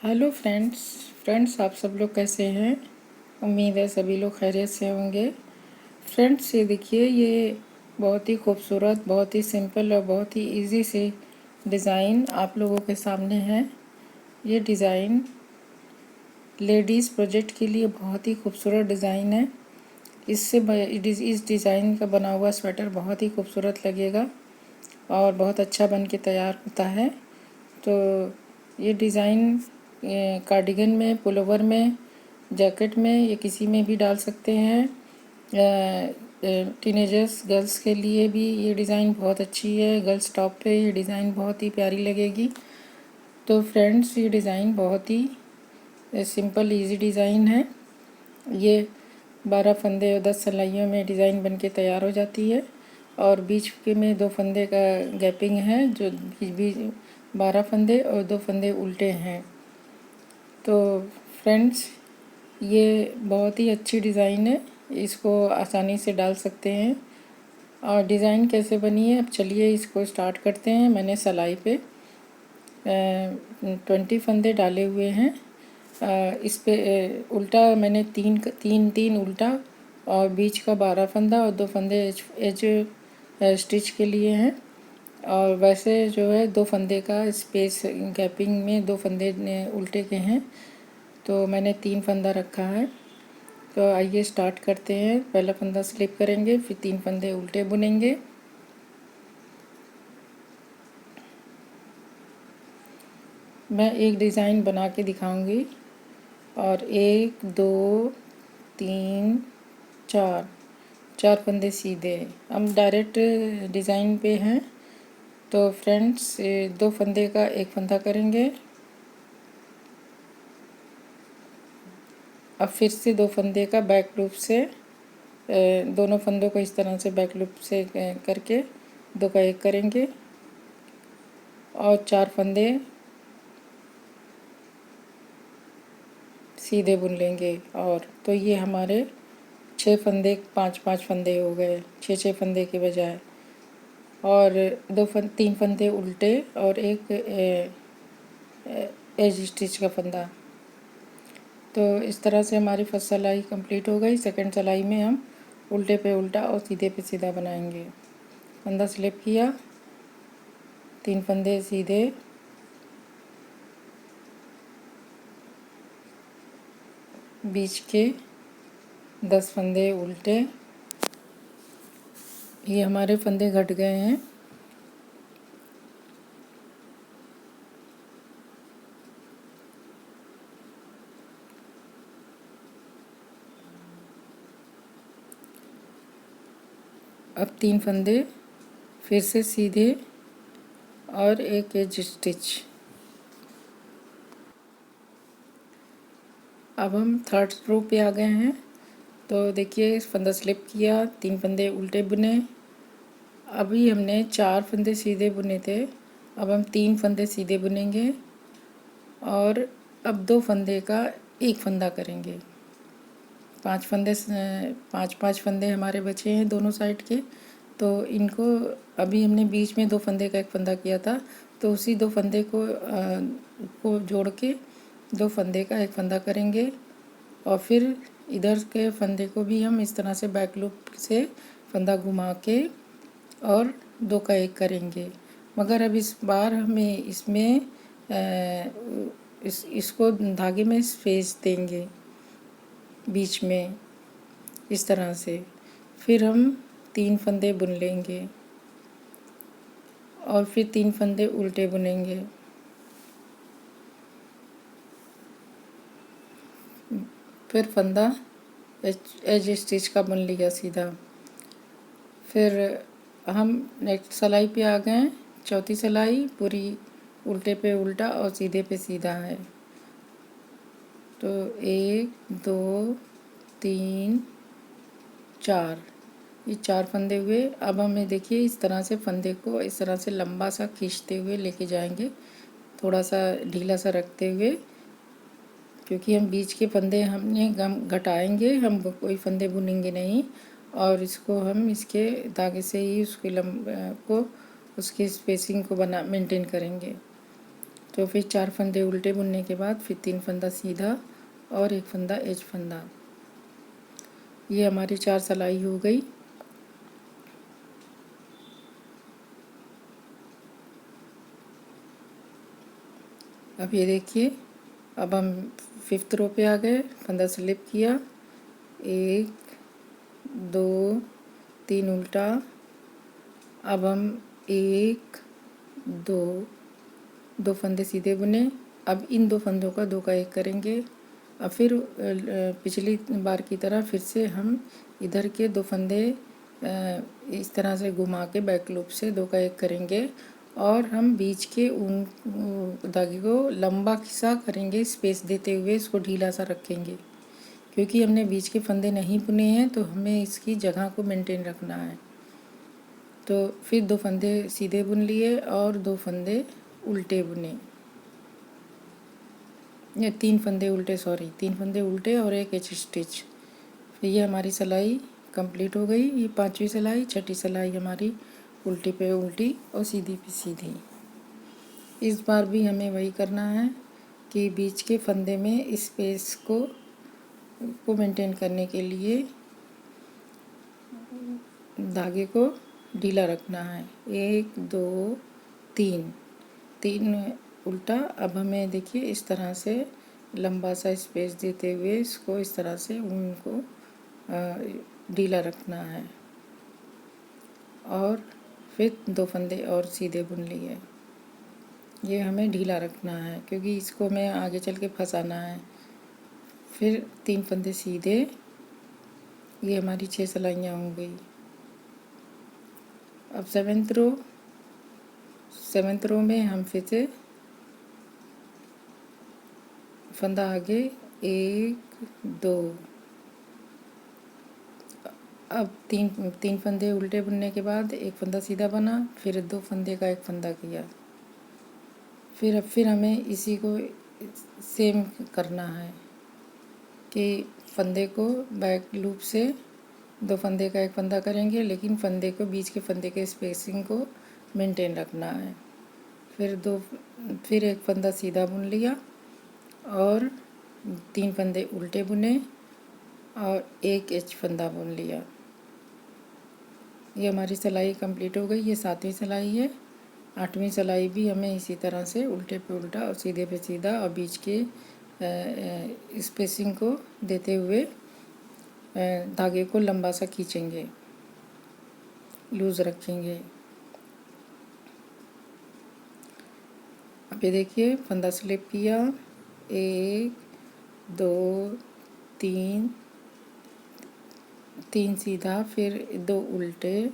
Hello friends आप सब लोग कैसे हैं। उम्मीद है सभी लोग खैरियत से होंगे। फ्रेंड्स ये देखिए, ये बहुत ही खूबसूरत, बहुत ही सिंपल और बहुत ही इजी से डिज़ाइन आप लोगों के सामने है। ये डिज़ाइन लेडीज़ प्रोजेक्ट के लिए बहुत ही खूबसूरत डिज़ाइन है। इस डिज़ाइन का बना हुआ स्वेटर बहुत ही खूबसूरत लगेगा और बहुत अच्छा बन के तैयार होता है। तो ये डिज़ाइन कार्डिगन में, पुलोवर में, जैकेट में, ये किसी में भी डाल सकते हैं। टीनेजर्स गर्ल्स के लिए भी ये डिज़ाइन बहुत अच्छी है। गर्ल्स टॉप पे ये डिज़ाइन बहुत ही प्यारी लगेगी। तो फ्रेंड्स ये डिज़ाइन बहुत ही सिंपल इजी डिज़ाइन है। ये 12 फंदे और 10 सिलाइयों में डिज़ाइन बन के तैयार हो जाती है और बीच के में 2 फंदे का गैपिंग है, जो बीच 12 फंदे और 2 फंदे उल्टे हैं। तो फ्रेंड्स ये बहुत ही अच्छी डिज़ाइन है, इसको आसानी से डाल सकते हैं। और डिज़ाइन कैसे बनी है, अब चलिए इसको स्टार्ट करते हैं। मैंने सिलाई पे 20 फंदे डाले हुए हैं। इस पे उल्टा मैंने तीन उल्टा और बीच का 12 फंदा और 2 फंदे एज स्टिच के लिए हैं। और वैसे जो है 2 फंदे का स्पेस गैपिंग में 2 फंदे उल्टे के हैं, तो मैंने 3 फंदा रखा है। तो आइए स्टार्ट करते हैं। पहला फंदा स्लिप करेंगे, फिर 3 फंदे उल्टे बुनेंगे। मैं एक डिज़ाइन बना के दिखाऊंगी और 1 2 3 4 फंदे सीधे। हम डायरेक्ट डिज़ाइन पे हैं। तो फ्रेंड्स 2 फंदे का एक फंदा करेंगे। अब फिर से 2 फंदे का बैक लूप से दोनों फंदों को इस तरह से बैक लूप से करके 2 का 1 करेंगे और 4 फंदे सीधे बुन लेंगे। और तो ये हमारे 6 फंदे 5 फंदे हो गए, 6 फंदे के बजाय। और 3 फंदे उल्टे और एक एज स्टिच का फंदा। तो इस तरह से हमारी फर्स्ट सिलाई कंप्लीट हो गई। सेकंड सिलाई में हम उल्टे पे उल्टा और सीधे पे सीधा बनाएंगे। फंदा स्लिप किया, 3 फंदे सीधे, बीच के 10 फंदे उल्टे। ये हमारे फंदे घट गए हैं। अब 3 फंदे फिर से सीधे और एक एज स्टिच। अब हम थर्ड रो पे आ गए हैं। तो देखिए, फंदा स्लिप किया, 3 फंदे उल्टे बुने। अभी हमने 4 फंदे सीधे बुने थे, अब हम 3 फंदे सीधे बुनेंगे और अब 2 फंदे का एक फंदा करेंगे। 5 फंदे हमारे बचे हैं दोनों साइड के। तो इनको अभी हमने बीच में 2 फंदे का एक फंदा किया था, तो उसी 2 फंदे को जोड़ के 2 फंदे का एक फंदा करेंगे। और फिर इधर के फंदे को भी हम इस तरह से बैक लूप से फंदा घुमा के और 2 का 1 करेंगे। मगर अब इस बार हमें इसमें इसको धागे में स्पेस देंगे बीच में इस तरह से। फिर हम 3 फंदे बुन लेंगे और फिर 3 फंदे उल्टे बुनेंगे। फिर फंदा एज स्टिच का बुन लिया सीधा। फिर हम नेक्स्ट सिलाई पे आ गए। चौथी सिलाई पूरी उल्टे पे उल्टा और सीधे पे सीधा है। तो 1 2 3 4, ये 4 फंदे हुए। अब हमें देखिए इस तरह से फंदे को इस तरह से लंबा सा खींचते हुए लेके जाएंगे, थोड़ा सा ढीला सा रखते हुए, क्योंकि हम बीच के फंदे हमने घटाएंगे, हम कोई फंदे बुनेंगे नहीं। और इसको हम इसके धागे से ही उसकी उसकी स्पेसिंग को मेंटेन करेंगे। तो फिर 4 फंदे उल्टे बुनने के बाद फिर 3 फंदा सीधा और 1 फंदा एज फंदा। ये हमारी 4 सिलाई हो गई। अब ये देखिए, अब हम 5th रो पे आ गए, फंदा स्लिप किया, 1 2 3 उल्टा। अब हम 1 2 2 फंदे सीधे बुने। अब इन 2 फंदों का 2 का 1 करेंगे। अब फिर पिछली बार की तरह फिर से हम इधर के 2 फंदे इस तरह से घुमा के बैक लूप से 2 का 1 करेंगे और हम बीच के ऊन धागे को लंबा खिसा करेंगे, स्पेस देते हुए इसको ढीला सा रखेंगे, क्योंकि हमने बीच के फंदे नहीं बुने हैं तो हमें इसकी जगह को मेंटेन रखना है। तो फिर 2 फंदे सीधे बुन लिए और 2 फंदे उल्टे बुने, या 3 फंदे उल्टे, 3 फंदे उल्टे और 1 एच स्टिच। फिर ये हमारी सिलाई कंप्लीट हो गई। ये 5वीं सिलाई, 6ठी सिलाई हमारी उल्टी पे उल्टी और सीधी पे सीधी। इस बार भी हमें वही करना है कि बीच के फंदे में स्पेस को मेंटेन करने के लिए धागे को ढीला रखना है। 1 2 3 3 उल्टा। अब हमें देखिए इस तरह से लंबा सा स्पेस देते हुए इसको इस तरह से ऊन को ढीला रखना है और फिर 2 फंदे और सीधे बुन लिए। ये हमें ढीला रखना है क्योंकि इसको हमें आगे चल के फंसाना है। फिर 3 फंदे सीधे। ये हमारी 6 सिलाइयाँ हो गई। अब 7th रो में हम फिर से फंदा आगे 1 2। अब तीन फंदे उल्टे बुनने के बाद 1 फंदा सीधा बना, फिर 2 फंदे का 1 फंदा किया। फिर हमें इसी को सेम करना है कि फंदे को बैक लूप से 2 फंदे का 1 फंदा करेंगे, लेकिन फंदे को बीच के फंदे के स्पेसिंग को मेंटेन रखना है। फिर 1 फंदा सीधा बुन लिया और 3 फंदे उल्टे बुने और 1 एच फंदा बुन लिया। ये हमारी सिलाई कंप्लीट हो गई। ये 7वीं सिलाई है। 8वीं सिलाई भी हमें इसी तरह से उल्टे पे उल्टा और सीधे पे सीधा और बीच के स्पेसिंग को देते हुए धागे को लंबा सा खींचेंगे, लूज़ रखेंगे। अब ये देखिए, फंदा स्लिप किया, 1 2 3 सीधा, फिर 2 उल्टे,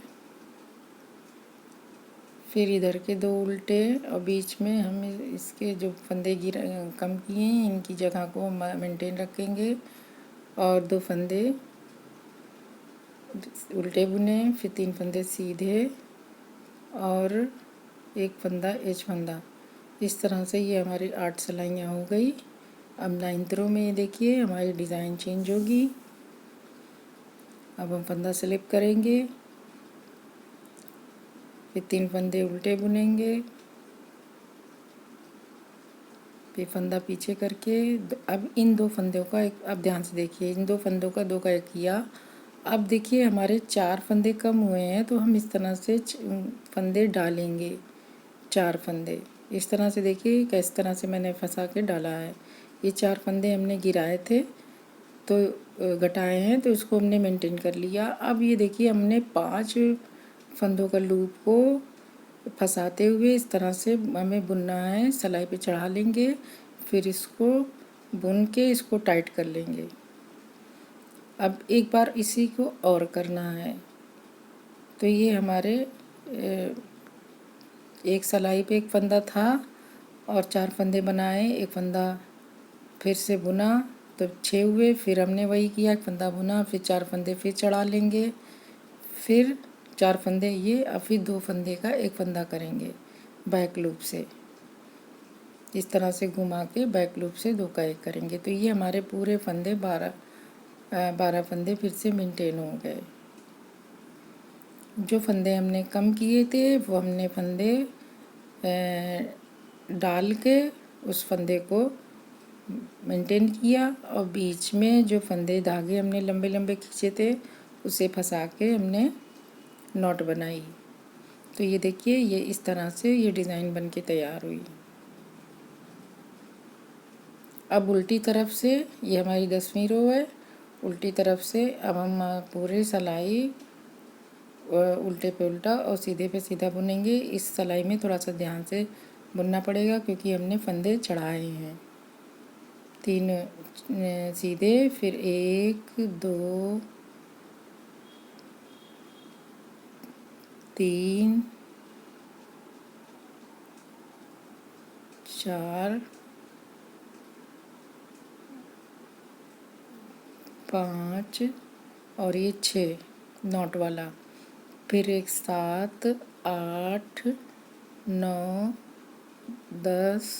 फिर इधर के 2 उल्टे और बीच में हम इसके जो फंदे कम किए हैं इनकी जगह को मेंटेन रखेंगे और 2 फंदे उल्टे बुने, फिर 3 फंदे सीधे और 1 फंदा एच फंदा। इस तरह से ये हमारी 8 सिलाइयाँ हो गई। अब 9th रो में ये देखिए हमारी डिज़ाइन चेंज होगी। अब हम फंदा स्लिप करेंगे, फिर 3 फंदे उल्टे बुनेंगे, फिर फंदा पीछे करके अब इन 2 फंदों का एक, अब ध्यान से देखिए, इन 2 फंदों का 2 का 1 किया। अब देखिए हमारे 4 फंदे कम हुए हैं तो हम इस तरह से फंदे डालेंगे, 4 फंदे इस तरह से। देखिए किस तरह से मैंने फंसा के डाला है। ये 4 फंदे हमने गिराए थे तो घटाए हैं तो इसको हमने मेंटेन कर लिया। अब ये देखिए हमने 5 फंदों का लूप को फंसाते हुए इस तरह से हमें बुनना है। सिलाई पे चढ़ा लेंगे, फिर इसको बुन के इसको टाइट कर लेंगे। अब एक बार इसी को और करना है। तो ये हमारे एक सिलाई पे 1 फंदा था और 4 फंदे बनाए, 1 फंदा फिर से बुना तो 6 हुए। फिर हमने वही किया, 1 फंदा बुना, फिर 4 फंदे फिर चढ़ा लेंगे, फिर 4 फंदे ये, और फिर 2 फंदे का 1 फंदा करेंगे बैक लूप से। इस तरह से घुमा के बैक लूप से 2 का 1 करेंगे। तो ये हमारे पूरे फंदे 12 फंदे फिर से मेंटेन हो गए। जो फंदे हमने कम किए थे वो हमने फंदे डाल के उस फंदे को मेंटेन किया और बीच में जो फंदे धागे हमने लंबे लंबे खींचे थे उसे फंसा के हमने नॉट बनाई। तो ये देखिए, ये इस तरह से ये डिज़ाइन बन के तैयार हुई। अब उल्टी तरफ से, ये हमारी 10वीं रो है, उल्टी तरफ से अब हम पूरे सिलाई उल्टे पे उल्टा और सीधे पे सीधा बुनेंगे। इस सिलाई में थोड़ा सा ध्यान से बुनना पड़ेगा क्योंकि हमने फंदे चढ़ाए हैं। 3 सीधे, फिर 1 2 3 4 5 और ये 6 नॉट वाला, फिर एक 7 8 9 10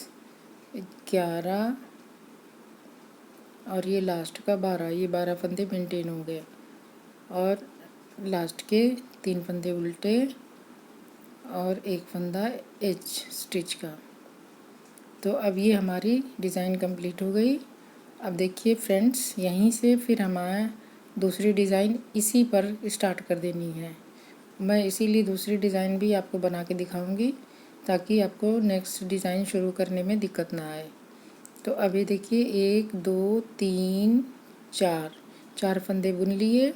11 और ये लास्ट का 12। ये 12 फंदे मेंटेन हो गए और लास्ट के 3 फंदे उल्टे और एक फंदा एच स्टिच का। तो अब ये हमारी डिज़ाइन कंप्लीट हो गई। अब देखिए फ्रेंड्स, यहीं से फिर हमारा दूसरी डिज़ाइन इसी पर स्टार्ट कर देनी है। मैं इसीलिए दूसरी डिज़ाइन भी आपको बना के दिखाऊंगी ताकि आपको नेक्स्ट डिज़ाइन शुरू करने में दिक्कत ना आए। तो अभी देखिए 1 2 3 4 फंदे बुन लिए।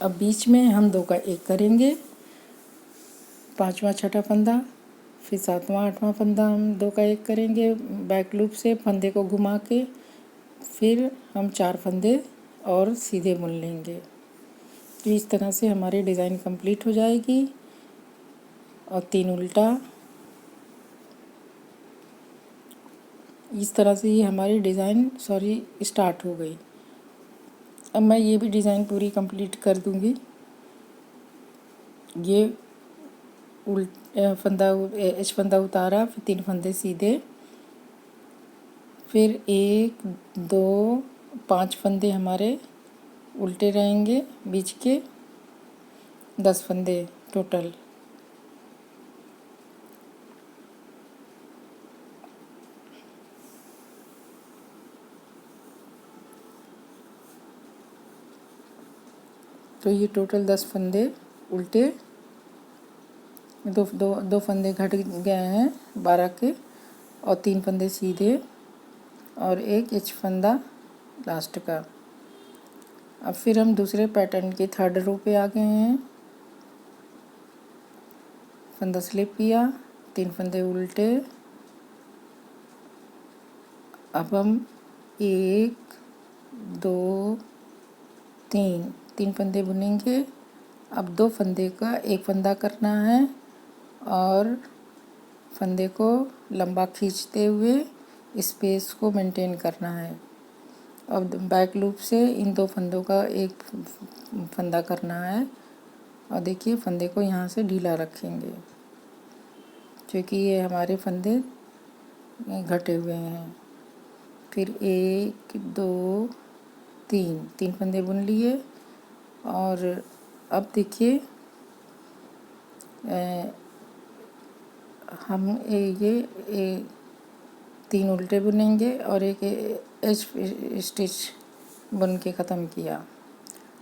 अब बीच में हम 2 का 1 करेंगे, 5वां 6ठा फंदा, फिर 7वां 8वां फंदा हम 2 का 1 करेंगे बैक लूप से फंदे को घुमा के, फिर हम 4 फंदे और सीधे बुन लेंगे। तो इस तरह से हमारी डिज़ाइन कंप्लीट हो जाएगी और 3 उल्टा। इस तरह से ये हमारी डिज़ाइन स्टार्ट हो गई। अब मैं ये भी डिज़ाइन पूरी कंप्लीट कर दूंगी। ये एच फंदा उतारा, फिर 3 फंदे सीधे, फिर 1 2 5 फंदे हमारे उल्टे रहेंगे, बीच के 10 फंदे टोटल। तो ये टोटल 10 फंदे उल्टे, दो फंदे घट गए हैं 12 के और 3 फंदे सीधे और एक एच फंदा लास्ट का। अब फिर हम दूसरे पैटर्न के 3rd रो पे आ गए हैं। फंदा स्लिप किया, 3 फंदे उल्टे। अब हम 1 2 3 फंदे बुनेंगे। अब 2 फंदे का 1 फंदा करना है और फंदे को लंबा खींचते हुए स्पेस को मेंटेन करना है। अब बैक लूप से इन 2 फंदों का 1 फंदा करना है और देखिए फंदे को यहाँ से ढीला रखेंगे क्योंकि ये हमारे फंदे घटे हुए हैं। फिर 1 2 3 फंदे बुन लिए और अब देखिए हम ये 3 उल्टे बुनेंगे और एक एच स्टिच बुन के ख़त्म किया।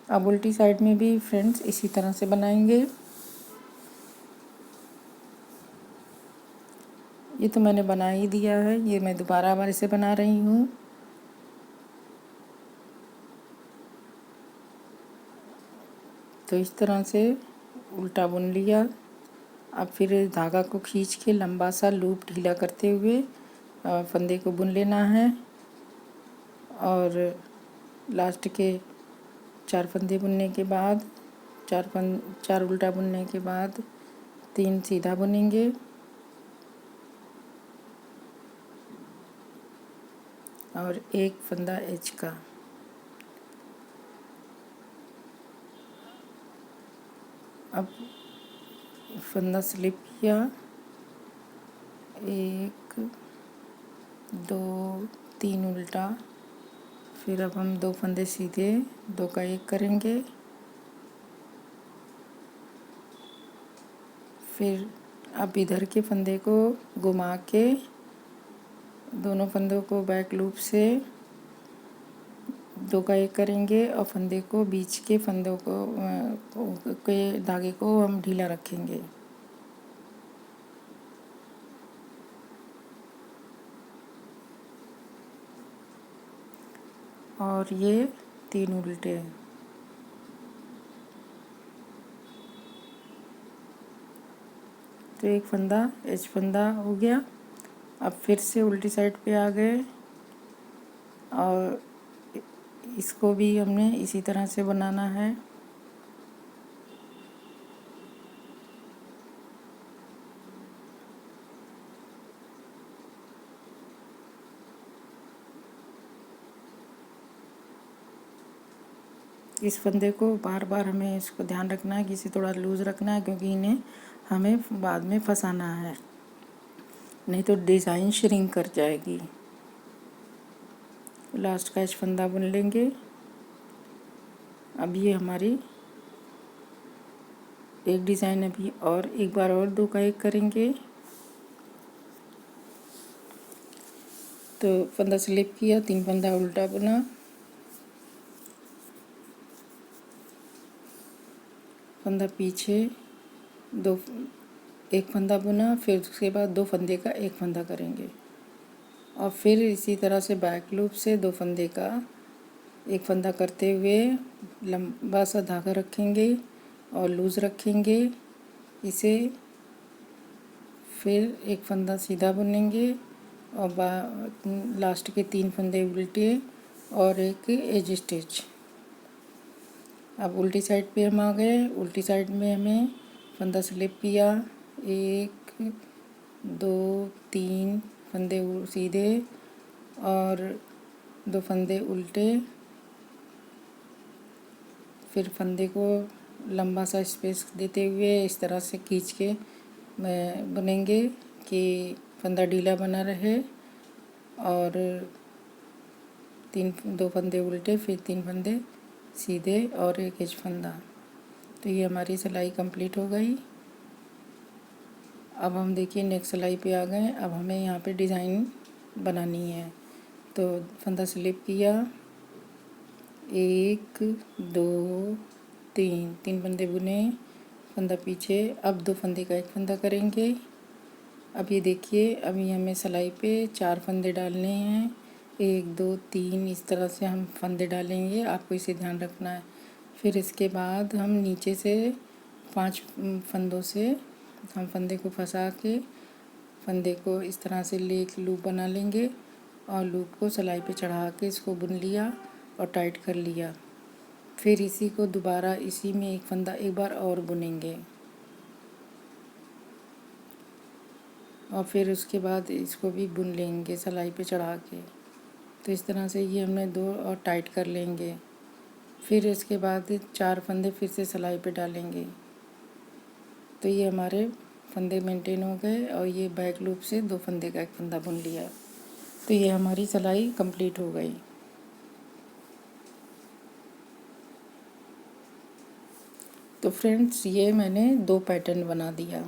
अब उल्टी साइड में भी फ्रेंड्स इसी तरह से बनाएंगे। ये तो मैंने बना ही दिया है, ये मैं दोबारा बार इसे बना रही हूँ। तो इस तरह से उल्टा बुन लिया। अब फिर धागा को खींच के लंबा सा लूप ढीला करते हुए फंदे को बुन लेना है और लास्ट के 4 फंदे बुनने के बाद 4 उल्टा बुनने के बाद 3 सीधा बुनेंगे और 1 फंदा एच का। अब फंदा स्लिप किया, 1 2 3 उल्टा, फिर अब हम 2 फंदे सीधे 2 का 1 करेंगे, फिर अब इधर के फंदे को घुमा के दोनों फंदों को बैक लूप से 2 का 1 करेंगे और फंदे को बीच के फंदों के धागे को हम ढीला रखेंगे। और ये 3 उल्टे। तो एक फंदा एच फंदा हो गया। अब फिर से उल्टी साइड पे आ गए और इसको भी हमने इसी तरह से बनाना है। इस फंदे को बार बार हमें इसको ध्यान रखना है कि इसे थोड़ा लूज़ रखना है, क्योंकि इन्हें हमें बाद में फंसाना है, नहीं तो डिज़ाइन श्रिंक कर जाएगी। लास्ट का एच फंदा बुन लेंगे। अब ये हमारी एक डिज़ाइन अभी और एक बार और 2 का 1 करेंगे। तो फंदा स्लिप किया, 3 फंदा उल्टा बुना, फंदा पीछे 2 1 फंदा बुना, फिर उसके बाद 2 फंदे का 1 फंदा करेंगे और फिर इसी तरह से बैक लूप से 2 फंदे का 1 फंदा करते हुए लंबा सा धागा रखेंगे और लूज़ रखेंगे इसे। फिर 1 फंदा सीधा बुनेंगे और लास्ट के 3 फंदे उल्टे और एक एज स्टिच। अब उल्टी साइड पे हम आ गए। उल्टी साइड में हमें फंदा स्लिप किया, 1 2 3 फंदे सीधे और 2 फंदे उल्टे। फिर फंदे को लंबा सा स्पेस देते हुए इस तरह से खींच के बुनेंगे कि फंदा ढीला बना रहे। और 2 फंदे उल्टे, फिर 3 फंदे सीधे और एक एज फंदा। तो ये हमारी सिलाई कंप्लीट हो गई। अब हम देखिए नेक्स्ट सिलाई पे आ गए। अब हमें यहाँ पे डिज़ाइन बनानी है। तो फंदा स्लिप किया, 1 2 3 फंदे बुने, फंदा पीछे। अब 2 फंदे का 1 फंदा करेंगे। अब ये देखिए, अभी हमें सिलाई पे 4 फंदे डालने हैं, 1 2 3 इस तरह से हम फंदे डालेंगे, आपको इसे ध्यान रखना है। फिर इसके बाद हम नीचे से 5 फंदों से हम फंदे को फंसा के फंदे को इस तरह से एक लूप बना लेंगे और लूप को सिलाई पे चढ़ा के इसको बुन लिया और टाइट कर लिया। फिर इसी को दोबारा इसी में 1 फंदा एक बार और बुनेंगे और फिर उसके बाद इसको भी बुन लेंगे सिलाई पे चढ़ा के। तो इस तरह से ये हमने 2 और टाइट कर लेंगे। फिर इसके बाद 4 फंदे फिर से सिलाई पे डालेंगे। तो ये हमारे फंदे मेंटेन हो गए और ये बैक लूप से 2 फंदे का 1 फंदा बुन लिया। तो ये हमारी सिलाई कंप्लीट हो गई। तो फ्रेंड्स, ये मैंने 2 पैटर्न बना दिया।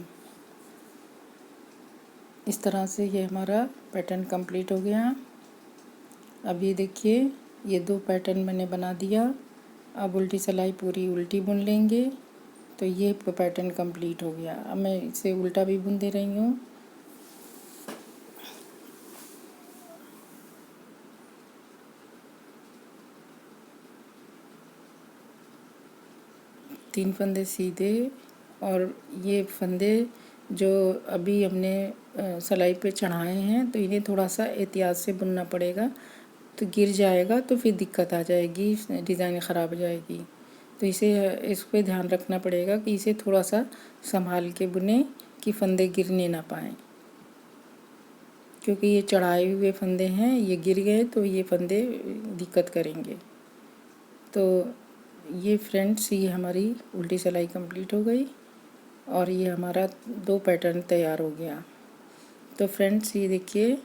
इस तरह से ये हमारा पैटर्न कंप्लीट हो गया। अब ये देखिए, ये 2 पैटर्न मैंने बना दिया। अब उल्टी सिलाई पूरी उल्टी बुन लेंगे। तो ये पैटर्न कंप्लीट हो गया। अब मैं इसे उल्टा भी बुन दे रही हूँ। तीन फंदे सीधे और ये फंदे जो अभी हमने सिलाई पे चढ़ाए हैं, तो इन्हें थोड़ा सा एहतियात से बुनना पड़ेगा, तो गिर जाएगा तो फिर दिक्कत आ जाएगी, डिज़ाइन ख़राब हो जाएगी। तो इस पे ध्यान रखना पड़ेगा कि इसे थोड़ा सा संभाल के बुने कि फंदे गिरने ना पाएँ, क्योंकि ये चढ़ाए हुए फंदे हैं, ये गिर गए तो ये फंदे दिक्कत करेंगे। तो ये फ्रेंड्स, ये हमारी उल्टी सिलाई कंप्लीट हो गई और ये हमारा 2 पैटर्न तैयार हो गया। तो फ्रेंड्स, ये देखिए,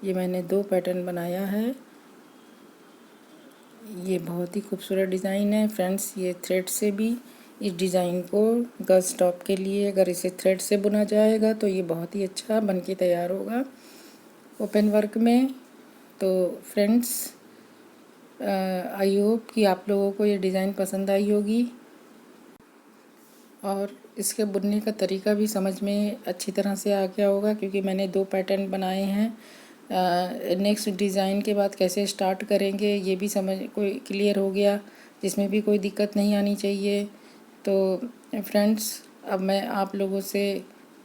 ये मैंने 2 पैटर्न बनाया है। ये बहुत ही खूबसूरत डिज़ाइन है फ्रेंड्स। ये थ्रेड से भी इस डिज़ाइन को गर्ल्स टॉप के लिए अगर इसे थ्रेड से बुना जाएगा तो ये बहुत ही अच्छा बन के तैयार होगा ओपन वर्क में। तो फ्रेंड्स, आई होप कि आप लोगों को ये डिज़ाइन पसंद आई होगी और इसके बुनने का तरीका भी समझ में अच्छी तरह से आ गया होगा, क्योंकि मैंने 2 पैटर्न बनाए हैं। नेक्स्ट डिज़ाइन के बाद कैसे स्टार्ट करेंगे ये भी समझ कोई क्लियर हो गया, जिसमें भी कोई दिक्कत नहीं आनी चाहिए। तो फ्रेंड्स, अब मैं आप लोगों से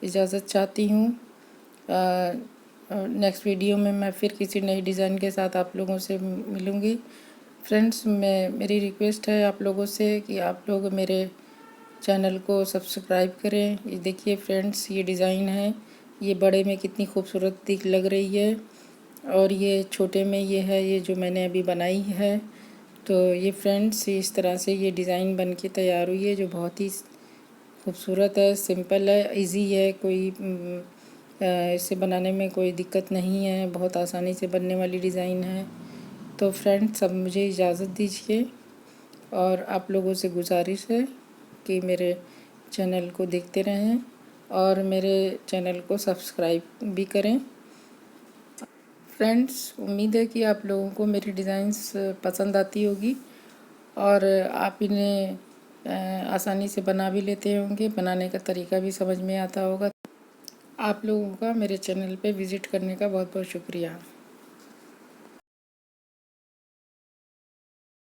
इजाज़त चाहती हूँ। नेक्स्ट वीडियो में मैं फिर किसी नई डिज़ाइन के साथ आप लोगों से मिलूँगी। फ्रेंड्स, मेरी रिक्वेस्ट है आप लोगों से कि आप लोग मेरे चैनल को सब्सक्राइब करें। ये देखिए फ्रेंड्स, ये डिज़ाइन है, ये बड़े में कितनी खूबसूरत दिख लग रही है और ये छोटे में ये है, ये जो मैंने अभी बनाई है। तो ये फ्रेंड्स, इस तरह से ये डिज़ाइन बन के तैयार हुई है, जो बहुत ही खूबसूरत है, सिंपल है, इजी है। कोई इसे बनाने में कोई दिक्कत नहीं है, बहुत आसानी से बनने वाली डिज़ाइन है। तो फ्रेंड्स, अब मुझे इजाज़त दीजिए और आप लोगों से गुजारिश है कि मेरे चैनल को देखते रहें और मेरे चैनल को सब्सक्राइब भी करें। फ्रेंड्स, उम्मीद है कि आप लोगों को मेरी डिज़ाइंस पसंद आती होगी और आप इन्हें आसानी से बना भी लेते होंगे, बनाने का तरीका भी समझ में आता होगा। आप लोगों का मेरे चैनल पे विज़िट करने का बहुत बहुत शुक्रिया।